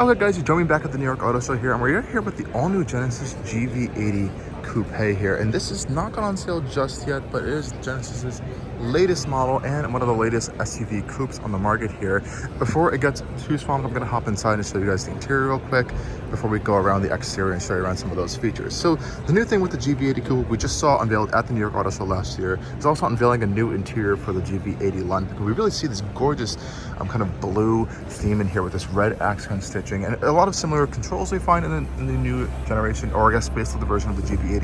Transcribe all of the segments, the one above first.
Okay guys, you join me back at the New York Auto Show here, and we're here with the all-new Genesis GV80 Coupe here. And this is not gone on sale just yet, but it is Genesis's latest model and one of the latest SUV coupes on the market here. Before it gets too swamped, I'm gonna hop inside and show you guys the interior real quick before we go around the exterior and show you around some of those features. So the new thing with the GV80 Coupe we just saw unveiled at the New York Auto Show last year is also unveiling a new interior for the GV80 line. We really see this gorgeous kind of blue theme in here with this red accent stitching and a lot of similar controls we find in the new generation, or I guess basically the version of the GV80.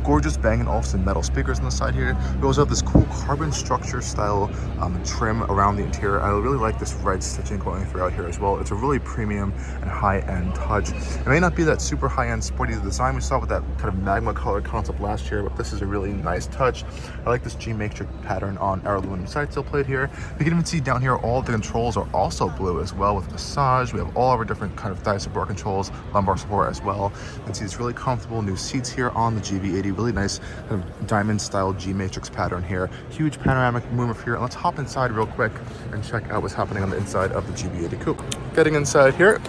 Gorgeous Bang & Olufsen metal speakers on the side here. We also have this cool carbon structure style trim around the interior. I really like this red stitching going throughout here as well. It's a really premium and high-end touch. It may not be that super high-end sporty design we saw with that kind of magma color concept last year, but this is a really nice touch. I like this G matrix pattern on our aluminum side sill plate here. You can even see down here all of the controls are also blue as well with massage. We have all of our different kind of thigh support controls, lumbar support as well. You can see it's really comfortable new seats here on the GV80. Really nice kind of diamond style G matrix pattern here. Huge panoramic moonroof here. And let's hop inside real quick and check out what's happening on the inside of the GV80 Coupe. Getting inside here,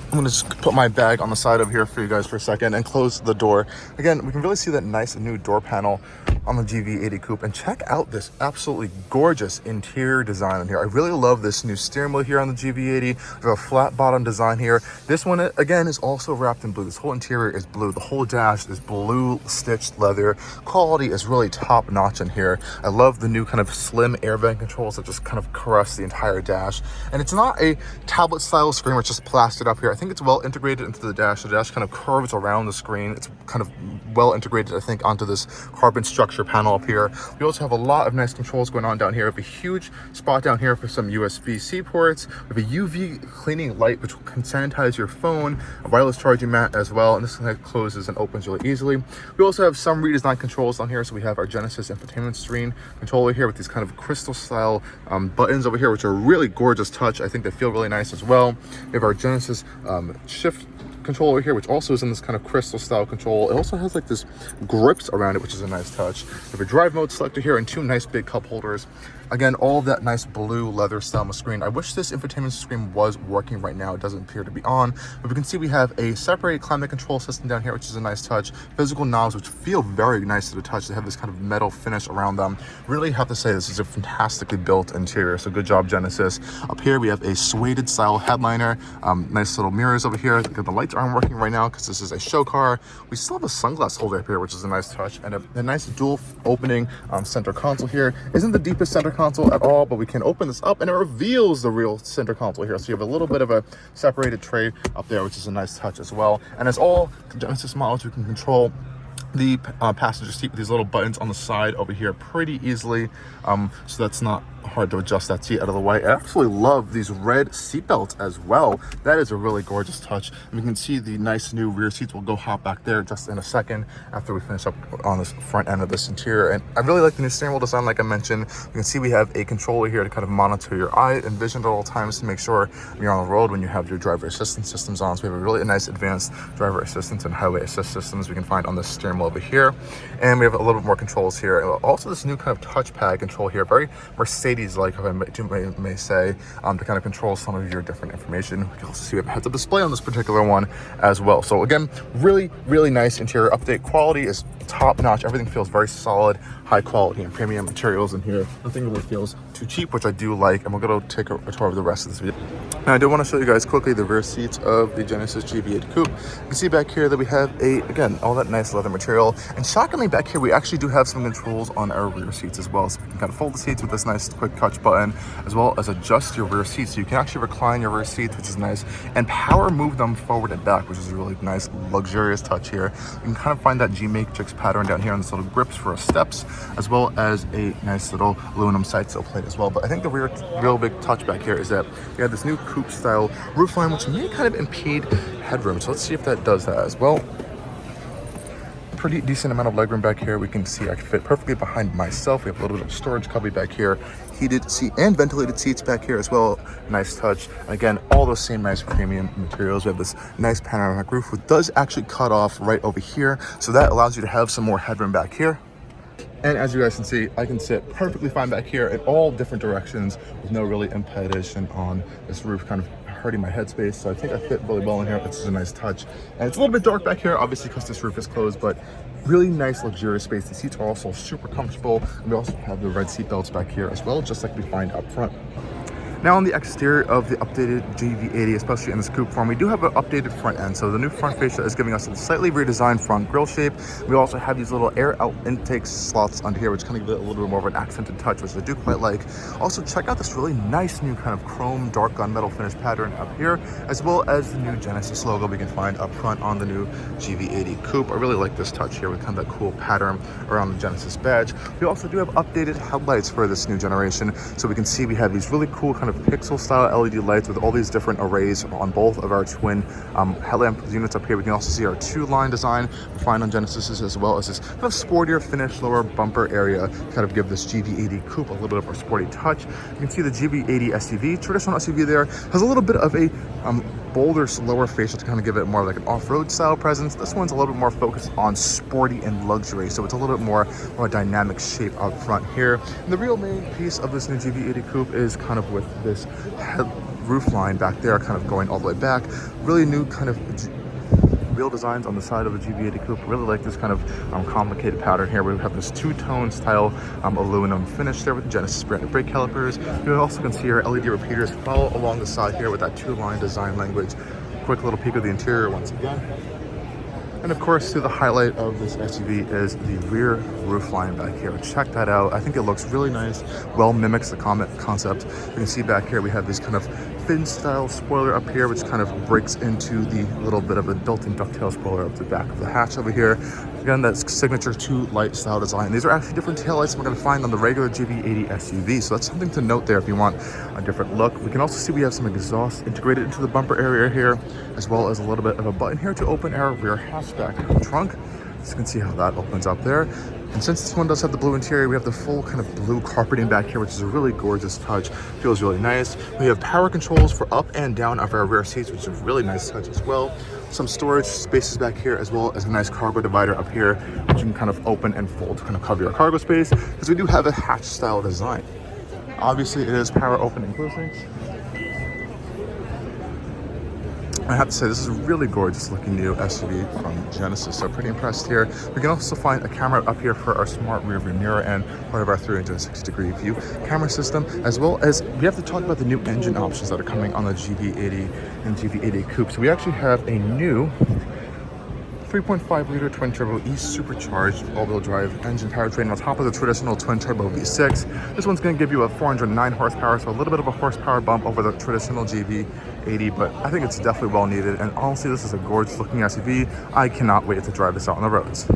I'm gonna just put my bag on the side over here for you guys for a second and close the door. Again, we can really see that nice new door panel on the GV80 Coupe, and check out this absolutely gorgeous interior design in here. I really love this new steering wheel here on the GV80. We have a flat bottom design here. This one again is also wrapped in blue. This whole interior is blue. The whole dash is blue stitched leather. Quality is really top notch in here. I love the new kind of slim air vent controls that just kind of caress the entire dash. And it's not a tablet style screen where it's just plastered up here. I think it's well integrated into the dash. The dash kind of curves around the screen. It's kind of well integrated, I think, onto this carbon structure panel up here. We also have a lot of nice controls going on down here. We have a huge spot down here for some USB-C ports. We have a UV cleaning light which can sanitize your phone, a wireless charging mat as well, and this kind of closes and opens really easily. We also have some redesigned controls on here. So we have our Genesis infotainment screen controller here with these kind of crystal style buttons over here, which are really gorgeous touch. I think they feel really nice as well. We have our Genesis shift controller here, which also is in this kind of crystal style control. It also has like this grips around it, which is a nice touch. We have a drive mode selector here and two nice big cup holders. Again, all of that nice blue leather style screen. I wish this infotainment screen was working right now. It doesn't appear to be on, but we can see we have a separated climate control system down here, which is a nice touch. Physical knobs, which feel very nice to the touch. They have this kind of metal finish around them. Really have to say this is a fantastically built interior, so good job, Genesis. Up here, we have a suede style headliner. Nice little mirrors over here. The lights aren't working right now because this is a show car. We still have a sunglass holder up here, which is a nice touch, and a nice dual opening center console here. Isn't the deepest center console at all, but we can open this up and it reveals the real center console here. So you have a little bit of a separated tray up there, which is a nice touch as well. And as all Genesis models, you can control the passenger seat with these little buttons on the side over here pretty easily, so that's not hard to adjust that seat out of the way. I absolutely love these red seat belts as well. That is a really gorgeous touch. And you can see the nice new rear seats. We'll go hop back there just in a second after we finish up on this front end of this interior. And I really like the new steering wheel design. Like I mentioned, you can see we have a controller here to kind of monitor your eye and vision at all times to make sure when you're on the road when you have your driver assistance systems on. So we have a really nice advanced driver assistance and highway assist systems we can find on the steering wheel over here. And we have a little bit more controls here. And also this new kind of touchpad control here, very Mercedes-like, if I may say, to kind of control some of your different information. You can also see we have a heads-up display on this particular one as well. So again, really, really nice interior update. Quality is top-notch. Everything feels very solid, high quality and premium materials in here. Nothing really feels too cheap, which I do like. And we're going to take a tour of the rest of this video. Now, I do want to show you guys quickly the rear seats of the Genesis GV80 Coupe. You can see back here that we have again, all that nice leather material. And shockingly, back here, we actually do have some controls on our rear seats as well. So we can kind of fold the seats with this nice quick touch button, as well as adjust your rear seats. So you can actually recline your rear seats, which is nice, and power move them forward and back, which is a really nice, luxurious touch here. You can kind of find that G matrix pattern down here on this little grips for steps, as well as a nice little aluminum side sill plate as well. But I think the real big touch back here is that we have this new coupe style roofline, which may kind of impede headroom. So let's see if that does that as well. Pretty decent amount of legroom back here. We can see I can fit perfectly behind myself. We have a little bit of storage cubby back here, heated seat and ventilated seats back here as well. Nice touch. And again, all those same nice premium materials. We have this nice panoramic roof, which does actually cut off right over here, so that allows you to have some more headroom back here. And as you guys can see, I can sit perfectly fine back here in all different directions with no really impediment on this roof kind of hurting my headspace, so I think I fit really well in here. This is a nice touch. And it's a little bit dark back here, obviously because this roof is closed, but really nice, luxurious space. The seats are also super comfortable. And we also have the red seat belts back here as well, just like we find up front. Now on the exterior of the updated GV80, especially in this coupe form, we do have an updated front end. So the new front fascia is giving us a slightly redesigned front grille shape. We also have these little air out intake slots under here, which kind of give it a little bit more of an accented touch, which I do quite like. Also, check out this really nice new kind of chrome dark gunmetal finish pattern up here, as well as the new Genesis logo we can find up front on the new GV80 Coupe. I really like this touch here with kind of that cool pattern around the Genesis badge. We also do have updated headlights for this new generation. So we can see we have these really cool kind of pixel style LED lights with all these different arrays on both of our twin headlamp units up here. We can also see our two-line design we find on Genesises, as well as this kind of sportier finish lower bumper area to kind of give this GV80 Coupe a little bit of a sporty touch. You can see the GV80 SUV, traditional SUV there, has a little bit of a bolder, slower fascia to kind of give it more like an off-road style presence. This one's a little bit more focused on sporty and luxury, so it's a little bit more of a dynamic shape up front here. And the real main piece of this new GV80 Coupe is kind of with this roof line back there, kind of going all the way back. Really new kind of wheel designs on the side of the GV80 Coupe. Really like this kind of complicated pattern here. We have this two-tone style aluminum finish there with the Genesis branded brake calipers. You also can see our LED repeaters follow along the side here with that two-line design language. Quick little peek of the interior once again. And of course, the highlight of this SUV is the rear roof line back here. Check that out. I think it looks really nice. Well mimics the Comet concept. You can see back here we have this kind of fin style spoiler up here, which kind of breaks into the little bit of a built-in ducktail spoiler up the back of the hatch over here. Again, that's signature two light style design. These are actually different taillights than we're going to find on the regular GV80 SUV, so that's something to note there if you want a different look. We can also see we have some exhaust integrated into the bumper area here, as well as a little bit of a button here to open our rear hatchback trunk. So you can see how that opens up there. And since this one does have the blue interior, we have the full kind of blue carpeting back here, which is a really gorgeous touch. Feels really nice. We have power controls for up and down of our rear seats, which is a really nice touch as well. Some storage spaces back here, as well as a nice cargo divider up here, which you can kind of open and fold to kind of cover your cargo space, because we do have a hatch style design. Obviously, it is power open and closing. I have to say, this is a really gorgeous looking new SUV from Genesis, so pretty impressed here. We can also find a camera up here for our smart rear view mirror and part of our 360-degree view camera system, as well as we have to talk about the new engine options that are coming on the GV80 and GV80 Coupe. So we actually have a new 3.5 liter twin turbo supercharged all-wheel drive engine powertrain on top of the traditional twin turbo V6. This one's going to give you a 409 horsepower, so a little bit of a horsepower bump over the traditional GV80, but I think it's definitely well needed. And honestly, this is a gorgeous looking SUV. I cannot wait to drive this out on the roads.